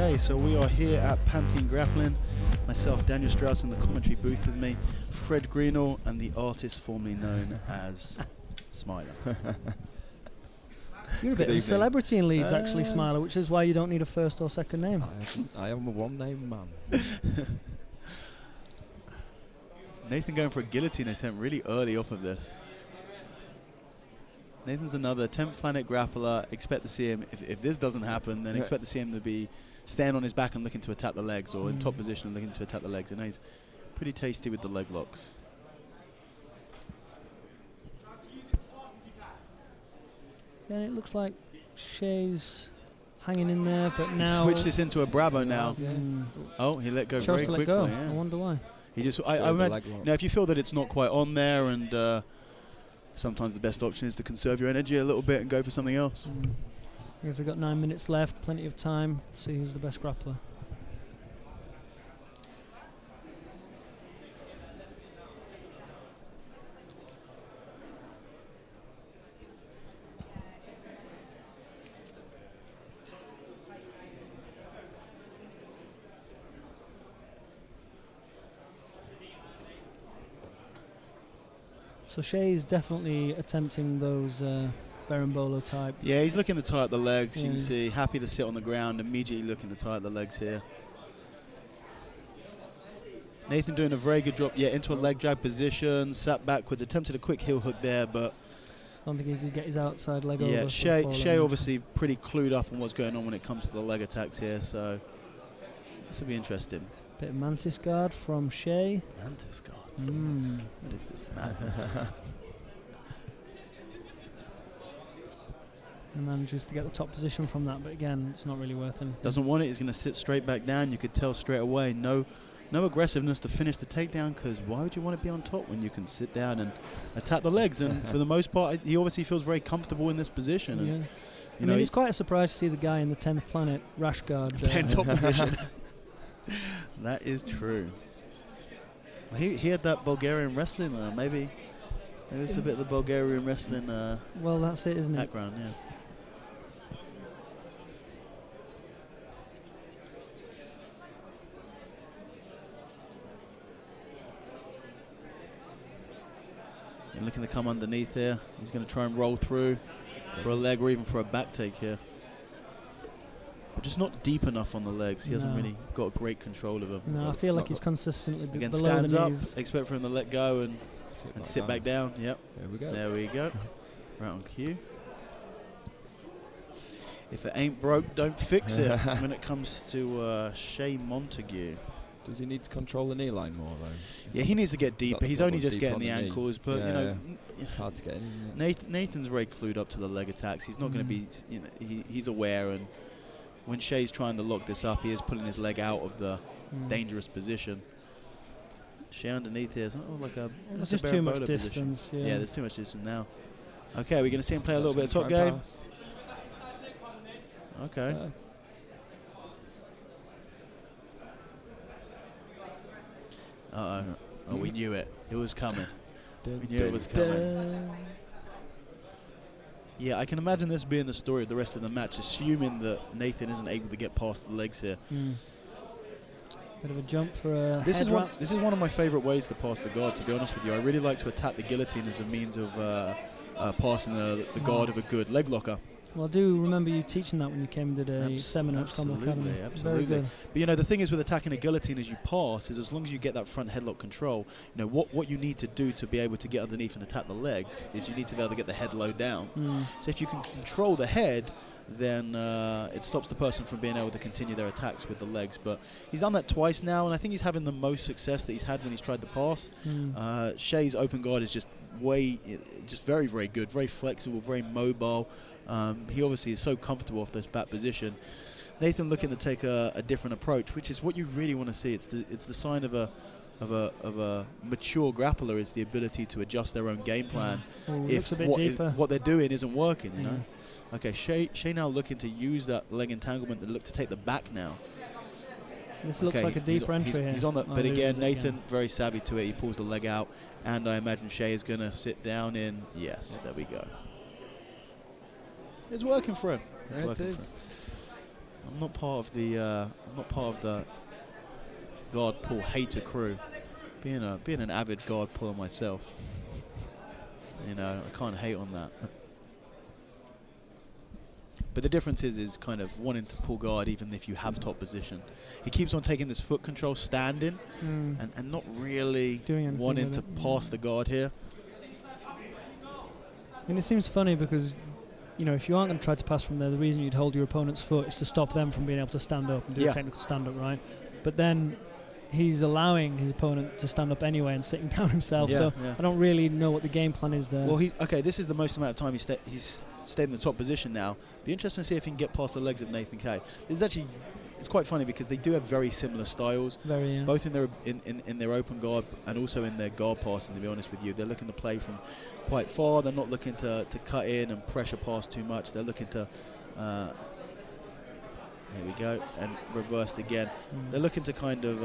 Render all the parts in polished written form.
Okay, so we are here at Pantheon Grappling. Myself, Daniel Strauss, in the commentary booth with me, Fred Greenall, and the artist formerly known as Smiler. You're a bit of a celebrity in Leeds, actually, Smiler, which is why you don't need a first or second name. I am a one-name man. Nathan going for a guillotine attempt really early off of this. Nathan's another 10th planet grappler. Expect to see him, if this doesn't happen, then expect to see him to be stand on his back and looking to attack the legs, or in top position and looking to attack the legs. And he's pretty tasty with the leg locks. Yeah, it looks like Shay's hanging in there, but now... He switched this into a Bravo now. Oh, he let go very quickly. Go. Yeah. I wonder why. He just, I imagine, now if you feel that it's not quite on there, and sometimes the best option is to conserve your energy a little bit and go for something else. I guess I've got 9 minutes left, plenty of time. See who's the best grappler. So Shay's definitely attempting those Berimbolo type. Yeah, he's looking to tie up the legs. You can see, happy to sit on the ground, immediately looking to tie up the legs here. Nathan doing a very good drop, into a leg drag position, sat backwards, attempted a quick heel hook there, but... I don't think he could get his outside leg over. Yeah, Shay obviously pretty clued up on what's going on when it comes to the leg attacks here, so this will be interesting. Bit of mantis guard from Shay. Mantis guard? What is this madness? And manages to get the top position from that, but again, it's not really worth anything. Doesn't want it, he's going to sit straight back down. You could tell straight away, no aggressiveness to finish the takedown, because why would you want to be on top when you can sit down and attack the legs? And for the most part, he obviously feels very comfortable in this position. And, I mean, it's quite a surprise to see the guy in the 10th planet rash guard. Top position. That is true. He had that Bulgarian wrestling, maybe it's a bit of the Bulgarian wrestling well, that's it, isn't it? Background, yeah. And looking to come underneath here. He's going to try and roll through for a leg or even for a back take here. But just not deep enough on the legs. He hasn't really got great control of them. No, I feel like he's consistently again, below stands the up, knees. expect for him to let go and sit back down. Yep. There we go. There we go. Right on cue. If it ain't broke, don't fix it. When it comes to Shay Montague. Does he need to control the knee line more, though? Yeah, he needs to get deeper. He's only just getting the ankles, but you know, it's hard to get in. Nathan's very clued up to the leg attacks. He's not going to be, he's aware, and when Shay's trying to lock this up, he is pulling his leg out of the dangerous position. Shay underneath here, like a there's just too much distance. Yeah, there's too much distance now. Okay, we're going to see him play a little bit of top game. Pass. Okay. Uh-oh. Oh, we knew it. It was coming. We knew it was coming. Yeah, I can imagine this being the story of the rest of the match, assuming that Nathan isn't able to get past the legs here. Bit of a jump for a This is one of my favourite ways to pass the guard, to be honest with you. I really like to attack the guillotine as a means of passing the guard of a good leg locker. Well, I do remember you teaching that when you came and did a seminar at Combo Academy. Absolutely. Very good. But you know, the thing is with attacking a guillotine as you pass is, as long as you get that front headlock control, you know, what you need to do to be able to get underneath and attack the legs is you need to be able to get the head low down. So if you can control the head, then it stops the person from being able to continue their attacks with the legs. But he's done that twice now, and I think he's having the most success that he's had when he's tried to pass. Shay's open guard is just very, very good, very flexible, very mobile. He obviously is so comfortable off this back position. Nathan looking to take a different approach, which is what you really want to see. It's the sign of a mature grappler, is the ability to adjust their own game plan if what they're doing isn't working. You know. Okay, Shay now looking to use that leg entanglement to look to take the back now. This looks like a deeper entry here. He's on that, but again, Nathan very savvy to it. He pulls the leg out, and I imagine Shay is going to sit down in. Yes, there we go. It's working for him. There it is. I'm not part of the guard pull hater crew. Being an avid guard puller myself, you know, I can't hate on that. But the difference is kind of wanting to pull guard even if you have top position. He keeps on taking this foot control standing and not really wanting to pass the guard here. I mean, it seems funny because, you know, if you aren't going to try to pass from there, the reason you'd hold your opponent's foot is to stop them from being able to stand up and do a technical stand-up, right? But then he's allowing his opponent to stand up anyway and sitting down himself, so I don't really know what the game plan is there. Well, this is the most amount of time he's stayed in the top position now. Be interesting to see if he can get past the legs of Nathan Kay. This is actually, it's quite funny because they do have very similar styles, both in their in their open guard and also in their guard passing. To be honest with you, they're looking to play from quite far. They're not looking to cut in and pressure pass too much. They're looking to here we go, and reversed again. They're looking to kind of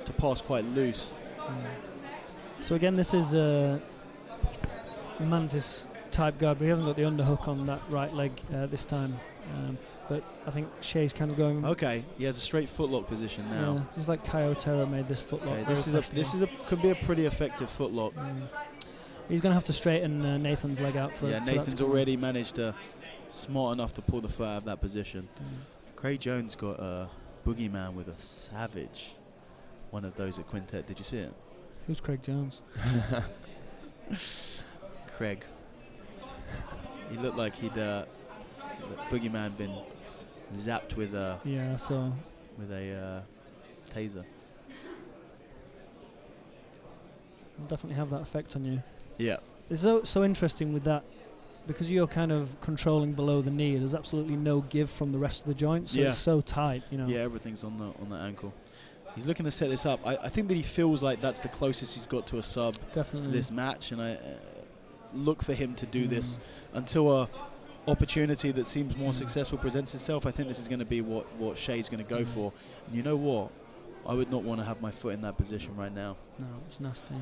to pass quite loose. So again, this is a Mantis type guard, but he hasn't got the underhook on that right leg this time. But I think Shay's kind of going. Okay, he has a straight footlock position now. Yeah, it's like Kayotera made this footlock. Okay, could be a pretty effective footlock. He's going to have to straighten Nathan's leg out for. Yeah, for Nathan's already managed to smart enough to pull the foot out of that position. Craig Jones got a boogeyman with a savage. One of those at Quintet. Did you see it? Who's Craig Jones? Craig. He looked like he'd the boogeyman been zapped with a taser. It'll definitely have that effect on you. Yeah. It's so interesting with that because you're kind of controlling below the knee. There's absolutely no give from the rest of the joint, so it's so tight, you know. Yeah, everything's on the ankle. He's looking to set this up. I think that he feels like that's the closest he's got to a sub this match, and I look for him to do this until a opportunity that seems more successful presents itself. I think this is going to be what Shay's going to go for. And you know what? I would not want to have my foot in that position right now. No, it's nasty.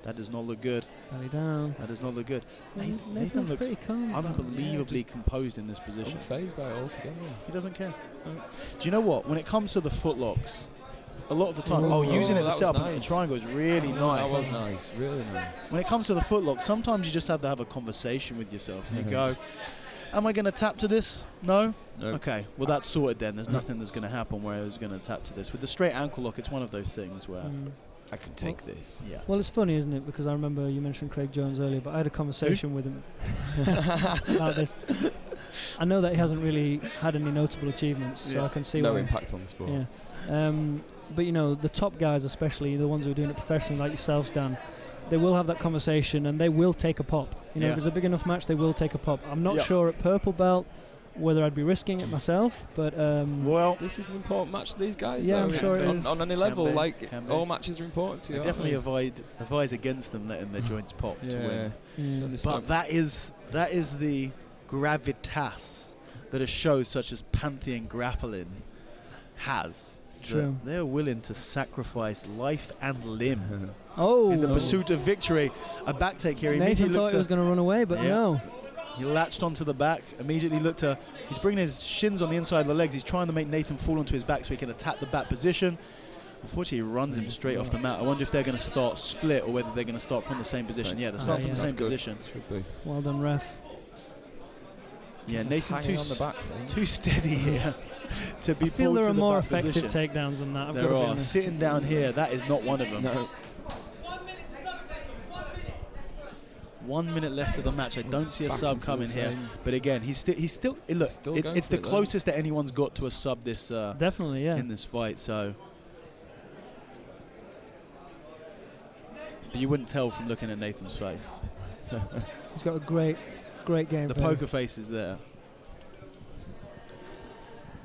That does not look good. Belly down. That does not look good. Nathan looks pretty calm, unbelievably composed in this position. Unfazed by it altogether. He doesn't care. Do you know what? When it comes to the footlocks, a lot of the time, using it itself in triangle is really nice. That was nice, really nice. When it comes to the footlock, sometimes you just have to have a conversation with yourself. And you go, am I going to tap to this? No? Okay, well that's sorted then. There's nothing that's going to happen where I was going to tap to this. With the straight ankle lock, it's one of those things where I can take this. Yeah. Well, it's funny, isn't it? Because I remember you mentioned Craig Jones earlier, but I had a conversation with him about this. I know that he hasn't really had any notable achievements, so I can see no impact on the sport. Yeah. But you know, the top guys, especially the ones who are doing it professionally, like yourselves, Dan, they will have that conversation and they will take a pop. You know, if it's a big enough match, they will take a pop. I'm not sure at purple belt whether I'd be risking it myself, but well, this is an important match to these guys. Yeah, I'm sure it is. On any level, all matches are important to you. I definitely advise against them letting their joints pop to win. But that is the gravitas that a show such as Pantheon Grappling has. True. They're willing to sacrifice life and limb in the pursuit of victory. A back take here. Nathan thought he was going to run away, but no. He latched onto the back, immediately looked to... He's bringing his shins on the inside of the legs. He's trying to make Nathan fall onto his back so he can attack the back position. Unfortunately, he runs him straight off the mat. I wonder if they're going to start split or whether they're going to start from the same position. Yeah, they're starting from the same position. Should be. Well done, ref. Yeah, Nathan too steady here to be pulled to the back position. I feel there are more effective takedowns than that. There are. Sitting down here, that is not one of them. No. 1 minute left of the match. I don't see a sub coming here. But again, he's still look, it's the closest that anyone's got to a sub this definitely, in this fight, so but you wouldn't tell from looking at Nathan's face. He's got a great game. The poker face is there.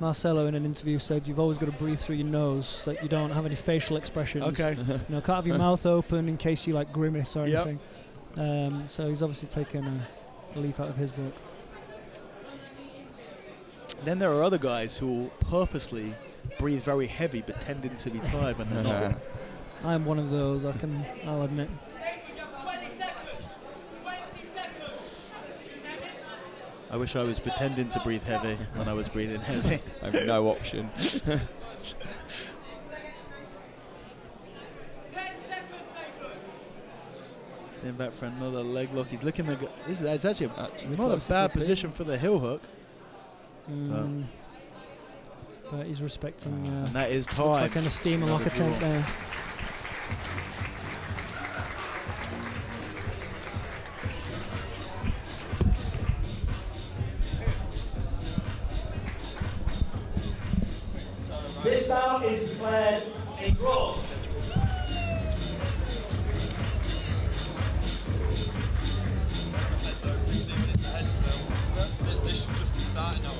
Marcelo in an interview said you've always got to breathe through your nose so that you don't have any facial expressions. Okay. You know, can't have your mouth open in case you like grimace or anything. So he's obviously taken a leaf out of his book. Then there are other guys who will purposely breathe very heavy, pretending to be tired when they're not. I'm one of those, I'll admit. I wish I was pretending to breathe heavy when I was breathing heavy. I have no option. Sitting back for another leg lock. He's looking to go. This is actually not a bad position for the heel hook. But he's respecting. And that is time. Looks like an steam and lock attempt there. This bout is declared a draw. This should just be starting now.